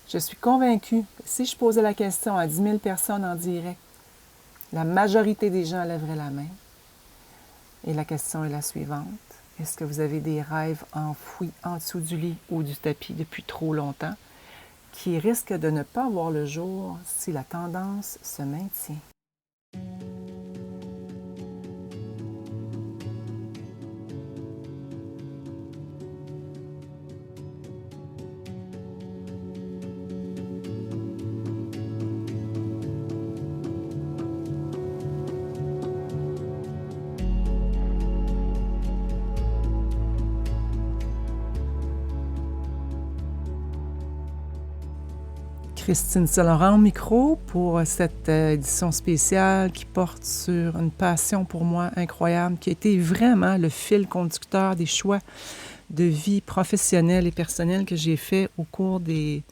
Je suis convaincue que si je posais la question à 10 000 personnes en direct, la majorité des gens lèveraient la main. Et la question est la suivante. Est-ce que vous avez des rêves enfouis en dessous du lit ou du tapis depuis trop longtemps qui risquent de ne pas voir le jour si la tendance se maintient? Christine Saint-Laurent au micro pour cette édition spéciale qui porte sur une passion pour moi incroyable, qui a été vraiment le fil conducteur des choix de vie professionnelle et personnelle que j'ai fait au cours des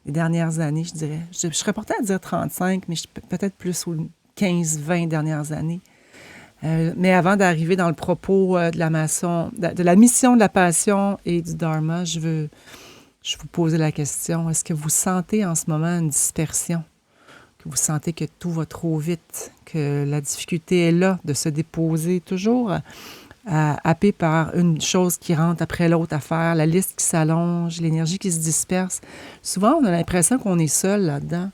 dernières années, je dirais. Je serais portée à dire 35, mais peut-être plus aux 15-20 dernières années. Mais avant d'arriver dans le propos de la mission de la passion et du dharma, je vous poser la question, est-ce que vous sentez en ce moment une dispersion? Que vous sentez que tout va trop vite, que la difficulté est là de se déposer toujours happé par une chose qui rentre après l'autre à faire, la liste qui s'allonge, l'énergie qui se disperse. Souvent, on a l'impression qu'on est seul là-dedans.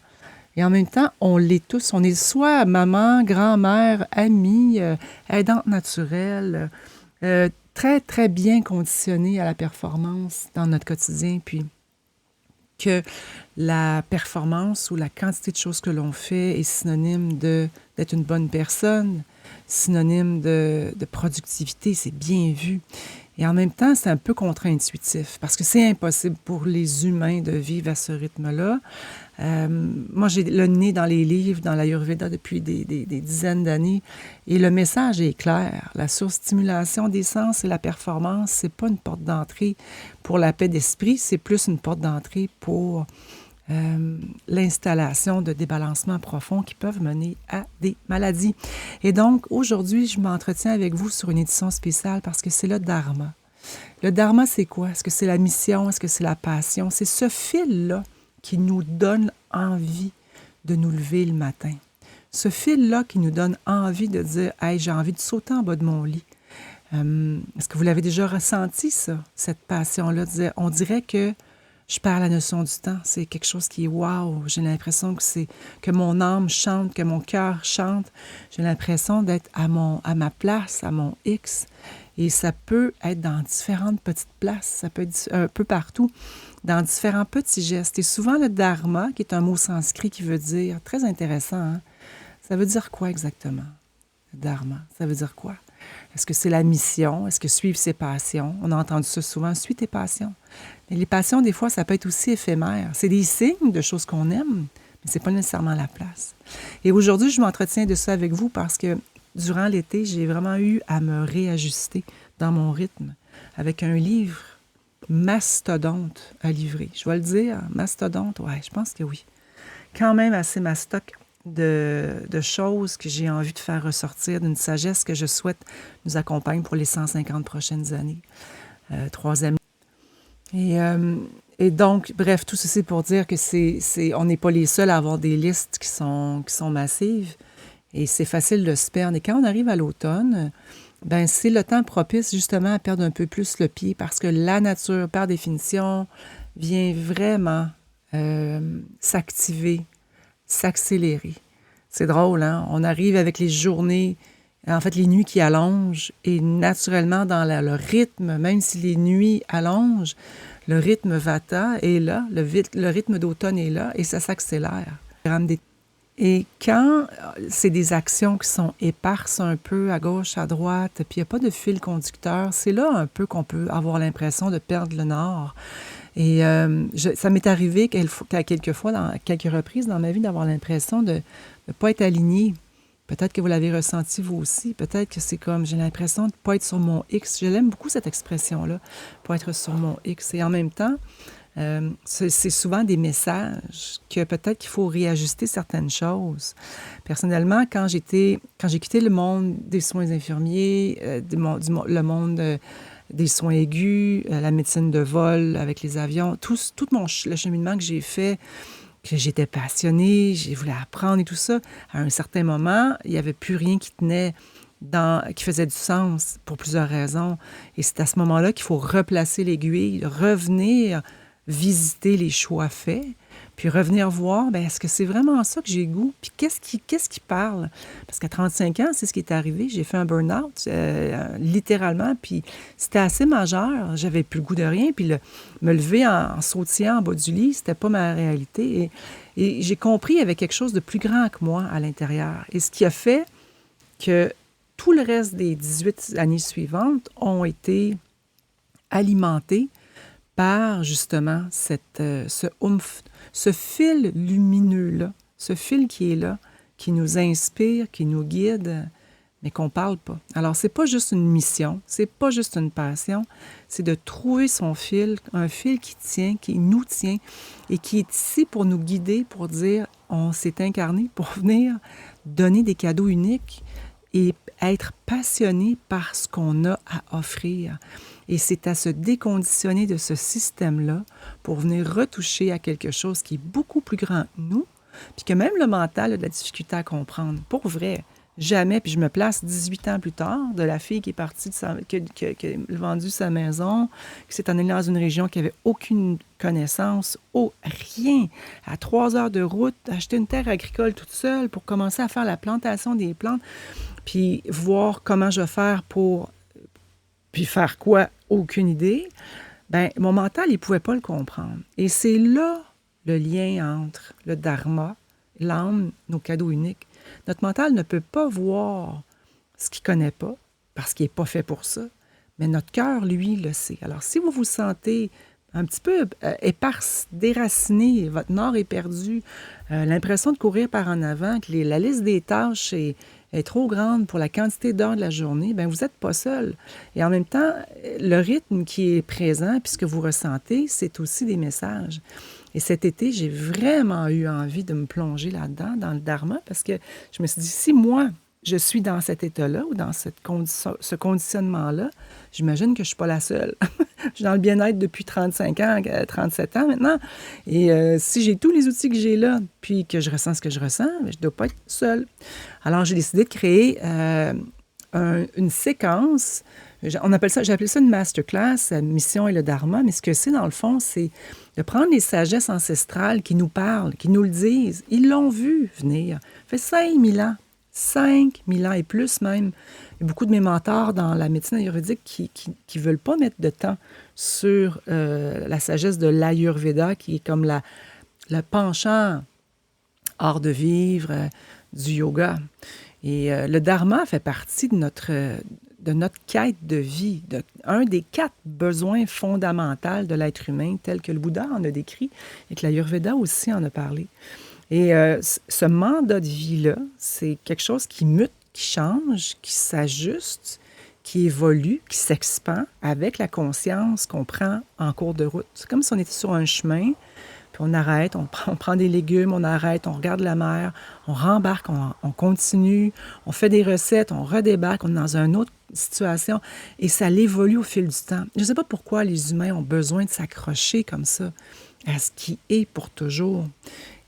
Et en même temps, on l'est tous. On est soit maman, grand-mère, amie, aidante naturelle, très, très bien conditionné à la performance dans notre quotidien, puis que la performance ou la quantité de choses que l'on fait est synonyme d'être une bonne personne, synonyme de productivité, c'est bien vu. Et en même temps, c'est un peu contre-intuitif parce que c'est impossible pour les humains de vivre à ce rythme-là. Moi, j'ai le nez dans les livres, dans l'Ayurveda depuis des dizaines d'années et le message est clair. La surstimulation des sens et la performance, c'est pas une porte d'entrée pour la paix d'esprit, c'est plus une porte d'entrée pour l'installation de débalancements profonds qui peuvent mener à des maladies. Et donc, aujourd'hui, je m'entretiens avec vous sur une édition spéciale parce que c'est le dharma. Le dharma, c'est quoi? Est-ce que c'est la mission? Est-ce que c'est la passion? C'est ce fil-là qui nous donne envie de nous lever le matin. Ce fil-là qui nous donne envie de dire « Hey, j'ai envie de sauter en bas de mon lit. » Est-ce que vous l'avez déjà ressenti, ça, cette passion-là? On dirait que je perds la notion du temps. C'est quelque chose qui est wow. J'ai l'impression que mon âme chante, que mon cœur chante. J'ai l'impression d'être à ma place, à mon X. Et ça peut être dans différentes petites places. Ça peut être un peu partout, dans différents petits gestes. Et souvent, le dharma, qui est un mot sanskrit qui veut dire, très intéressant, hein? Ça veut dire quoi exactement, le dharma? Ça veut dire quoi? Est-ce que c'est la mission? Est-ce que suivre ses passions? On a entendu ça souvent, suis tes passions. Mais les passions, des fois, ça peut être aussi éphémère. C'est des signes de choses qu'on aime, mais ce n'est pas nécessairement la place. Et aujourd'hui, je m'entretiens de ça avec vous parce que durant l'été, j'ai vraiment eu à me réajuster dans mon rythme avec un livre mastodonte à livrer. Je vais le dire, mastodonte, ouais, je pense que oui. Quand même assez mastoc de choses que j'ai envie de faire ressortir, d'une sagesse que je souhaite nous accompagne pour les 150 prochaines années. Troisième. Et donc, bref, tout ceci pour dire que on n'est pas les seuls à avoir des listes qui sont massives et c'est facile de se perdre. Et quand on arrive à l'automne, ben c'est le temps propice justement à perdre un peu plus le pied parce que la nature, par définition, vient vraiment s'activer, s'accélérer. C'est drôle, hein? On arrive avec les journées, en fait, les nuits qui allongent et naturellement, dans le rythme, même si les nuits allongent, le rythme vata est là, le rythme d'automne est là et ça s'accélère. Et quand c'est des actions qui sont éparses un peu à gauche, à droite, puis il n'y a pas de fil conducteur, c'est là un peu qu'on peut avoir l'impression de perdre le nord. Et ça m'est arrivé quelques fois, dans quelques reprises dans ma vie, d'avoir l'impression de ne pas être aligné. Peut-être que vous l'avez ressenti vous aussi. Peut-être que c'est comme, j'ai l'impression de ne pas être sur mon X. Je l'aime beaucoup, cette expression-là, pas être sur mon X. Et en même temps, c'est souvent des messages que peut-être qu'il faut réajuster certaines choses. Personnellement, quand j'ai quitté le monde des soins infirmiers, le monde des soins aigus, la médecine de vol avec les avions, le cheminement que j'ai fait, que j'étais passionnée, j'ai voulu apprendre et tout ça. À un certain moment, il n'y avait plus rien qui tenait qui faisait du sens pour plusieurs raisons. Et c'est à ce moment-là qu'il faut replacer l'aiguille, revenir visiter les choix faits, puis revenir voir, bien, est-ce que c'est vraiment ça que j'ai goût? Puis qu'est-ce qui parle? Parce qu'à 35 ans, c'est ce qui est arrivé. J'ai fait un burn-out, littéralement, puis c'était assez majeur. J'avais plus le goût de rien, puis me lever en sautillant en bas du lit, c'était pas ma réalité. Et j'ai compris qu'il y avait quelque chose de plus grand que moi à l'intérieur. Et ce qui a fait que tout le reste des 18 années suivantes ont été alimentés par, justement, ce oomph, ce fil lumineux-là, ce fil qui est là, qui nous inspire, qui nous guide, mais qu'on ne parle pas. Alors, c'est pas juste une mission, c'est pas juste une passion, c'est de trouver son fil, un fil qui tient, qui nous tient, et qui est ici pour nous guider, pour dire, on s'est incarné pour venir donner des cadeaux uniques et être passionné par ce qu'on a à offrir. Et c'est à se déconditionner de ce système-là pour venir retoucher à quelque chose qui est beaucoup plus grand que nous, puis que même le mental a de la difficulté à comprendre. Pour vrai, jamais, puis je me place 18 ans plus tard, de la fille qui est partie, qui a vendu sa maison, qui s'est en allée dans une région qui n'avait aucune connaissance, rien. À 3 heures de route, acheter une terre agricole toute seule pour commencer à faire la plantation des plantes, puis voir comment je vais faire pour... Puis faire quoi? Aucune idée. Bien, mon mental, il ne pouvait pas le comprendre. Et c'est là le lien entre le dharma, l'âme, nos cadeaux uniques. Notre mental ne peut pas voir ce qu'il ne connaît pas, parce qu'il n'est pas fait pour ça. Mais notre cœur, lui, le sait. Alors, si vous vous sentez un petit peu éparse, déraciné, votre nord est perdu, l'impression de courir par en avant, que la liste des tâches est trop grande pour la quantité d'heures de la journée, bien, vous n'êtes pas seul. Et en même temps, le rythme qui est présent, puis ce que vous ressentez, c'est aussi des messages. Et cet été, j'ai vraiment eu envie de me plonger là-dedans, dans le dharma, parce que je me suis dit, si moi, je suis dans cet état-là ou dans ce conditionnement-là, j'imagine que je ne suis pas la seule. Je suis dans le bien-être depuis 35 ans, 37 ans maintenant. Et si j'ai tous les outils que j'ai là, puis que je ressens ce que je ressens, je ne dois pas être seule. Alors, j'ai décidé de créer une séquence. J'ai appelé ça une masterclass, la mission et le dharma. Mais ce que c'est, dans le fond, c'est de prendre les sagesses ancestrales qui nous parlent, qui nous le disent. Ils l'ont vu venir. Ça fait 5000 ans. 5000 ans et plus même. Il y a beaucoup de mes mentors dans la médecine ayurvédique qui ne veulent pas mettre de temps sur la sagesse de l'Ayurveda, qui est comme le penchant art de vivre du yoga. Et le dharma fait partie de notre quête de vie, un des 4 besoins fondamentaux de l'être humain, tel que le Bouddha en a décrit et que l'Ayurveda aussi en a parlé. Et ce mandat de vie-là, c'est quelque chose qui mute, qui change, qui s'ajuste, qui évolue, qui s'expand avec la conscience qu'on prend en cours de route. C'est comme si on était sur un chemin, puis on arrête, on prend des légumes, on arrête, on regarde la mer, on rembarque, on continue, on fait des recettes, on redébarque, on est dans une autre situation, et ça évolue au fil du temps. Je ne sais pas pourquoi les humains ont besoin de s'accrocher comme ça à ce qui est pour toujours.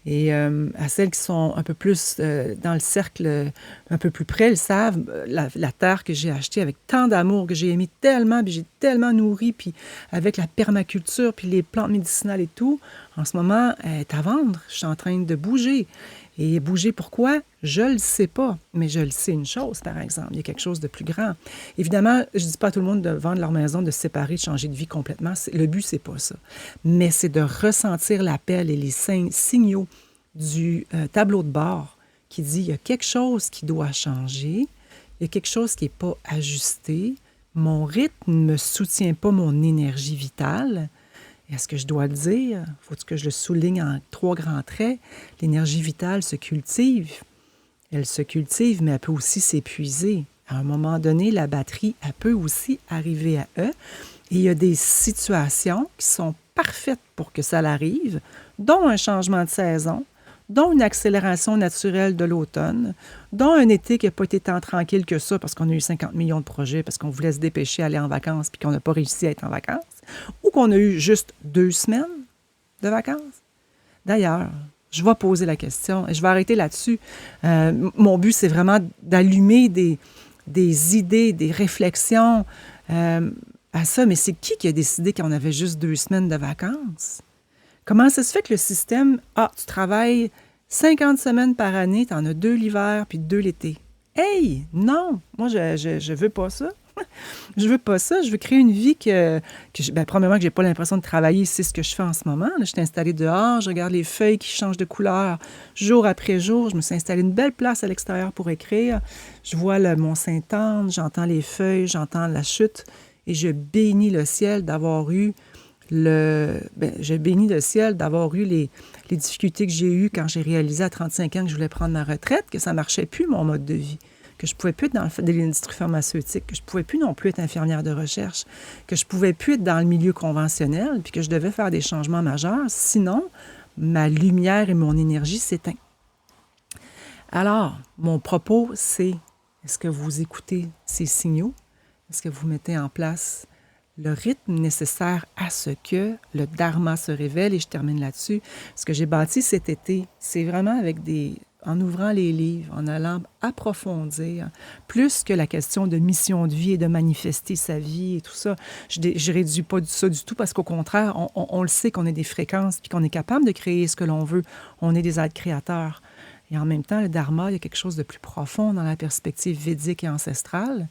Et à celles qui sont un peu plus dans le cercle, un peu plus près, elles savent, la terre que j'ai achetée avec tant d'amour, que j'ai aimé tellement, puis j'ai tellement nourri, puis avec la permaculture, puis les plantes médicinales et tout, en ce moment, elle est à vendre. Je suis en train de bouger. Et bouger pourquoi? Je ne le sais pas, mais je le sais une chose, par exemple. Il y a quelque chose de plus grand. Évidemment, je ne dis pas à tout le monde de vendre leur maison, de se séparer, de changer de vie complètement. Le but, c'est pas ça. Mais c'est de ressentir l'appel et les signaux du tableau de bord qui dit il y a quelque chose qui doit changer, il y a quelque chose qui n'est pas ajusté, mon rythme ne me soutient pas mon énergie vitale. Est-ce que je dois le dire? Faut que je le souligne en 3 grands traits. L'énergie vitale se cultive. Elle se cultive, mais elle peut aussi s'épuiser. À un moment donné, la batterie, elle peut aussi arriver à eux. Et il y a des situations qui sont parfaites pour que ça l'arrive, dont un changement de saison, dont une accélération naturelle de l'automne, dont un été qui n'a pas été tant tranquille que ça parce qu'on a eu 50 millions de projets, parce qu'on voulait se dépêcher à aller en vacances puis qu'on n'a pas réussi à être en vacances, ou qu'on a eu juste 2 semaines de vacances. D'ailleurs, je vais poser la question et je vais arrêter là-dessus. Mon but, c'est vraiment d'allumer des idées, des réflexions à ça. Mais c'est qui a décidé qu'on avait juste 2 semaines de vacances? Comment ça se fait que le système, tu travailles 50 semaines par année, tu en as 2 l'hiver puis 2 l'été. Hey, non, moi, je veux pas ça. Je veux pas ça. Je veux créer une vie premièrement, que j'ai pas l'impression de travailler. C'est ce que je fais en ce moment. Là, je suis installée dehors, je regarde les feuilles qui changent de couleur jour après jour. Je me suis installée une belle place à l'extérieur pour écrire. Je vois le Mont-Saint-Anne, j'entends les feuilles, j'entends la chute et je bénis le ciel d'avoir eu je bénis le ciel d'avoir eu les difficultés que j'ai eues quand j'ai réalisé à 35 ans que je voulais prendre ma retraite, que ça marchait plus, mon mode de vie, que je pouvais plus être dans l'industrie pharmaceutique, que je pouvais plus non plus être infirmière de recherche, que je pouvais plus être dans le milieu conventionnel, puis que je devais faire des changements majeurs. Sinon, ma lumière et mon énergie s'éteignent. Alors, mon propos, c'est, est-ce que vous écoutez ces signaux? Est-ce que vous mettez en place le rythme nécessaire à ce que le dharma se révèle? Et je termine là-dessus. Ce que j'ai bâti cet été, c'est vraiment en ouvrant les livres, en allant approfondir, plus que la question de mission de vie et de manifester sa vie et tout ça. Je ne réduis pas ça du tout parce qu'au contraire, on le sait qu'on est des fréquences puis qu'on est capable de créer ce que l'on veut. On est des êtres créateurs. Et en même temps, le dharma, il y a quelque chose de plus profond dans la perspective védique et ancestrale.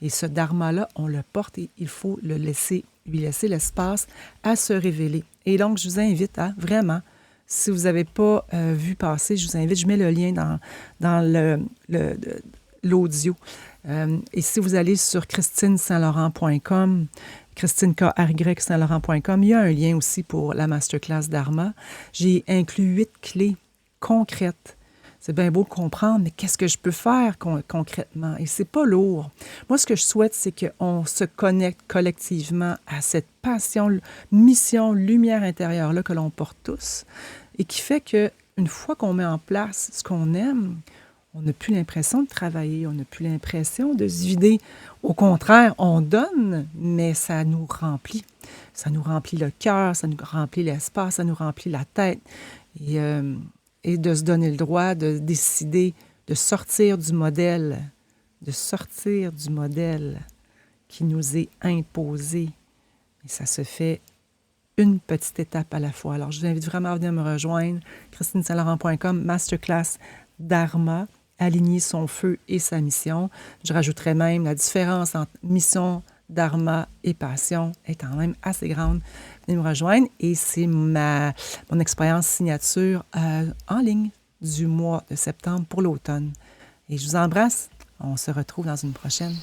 Et ce dharma-là, on le porte et il faut lui laisser l'espace à se révéler. Et donc, je vous invite à vraiment, si vous n'avez pas vu passer, je vous invite, je mets le lien dans l'audio. Et si vous allez sur christinesaintlaurent.com, christinekry-saintlaurent.com, il y a un lien aussi pour la masterclass Dharma. J'ai inclus 8 clés concrètes. C'est bien beau de comprendre, mais qu'est-ce que je peux faire concrètement? Et c'est pas lourd. Moi, ce que je souhaite, c'est qu'on se connecte collectivement à cette passion, mission, lumière intérieure-là que l'on porte tous et qui fait qu'une fois qu'on met en place ce qu'on aime, on n'a plus l'impression de travailler, on n'a plus l'impression de se vider. Au contraire, on donne, mais ça nous remplit. Ça nous remplit le cœur, ça nous remplit l'espace, ça nous remplit la tête. Et de se donner le droit de décider de sortir du modèle qui nous est imposé. Et ça se fait une petite étape à la fois. Alors, je vous invite vraiment à venir me rejoindre. christinesaintlaurent.com, Masterclass Dharma, aligner son feu et sa mission. Je rajouterais même la différence entre mission, dharma et passion est quand même assez grande. Venez me rejoindre et c'est mon expérience signature en ligne du mois de septembre pour l'automne. Et je vous embrasse. On se retrouve dans une prochaine.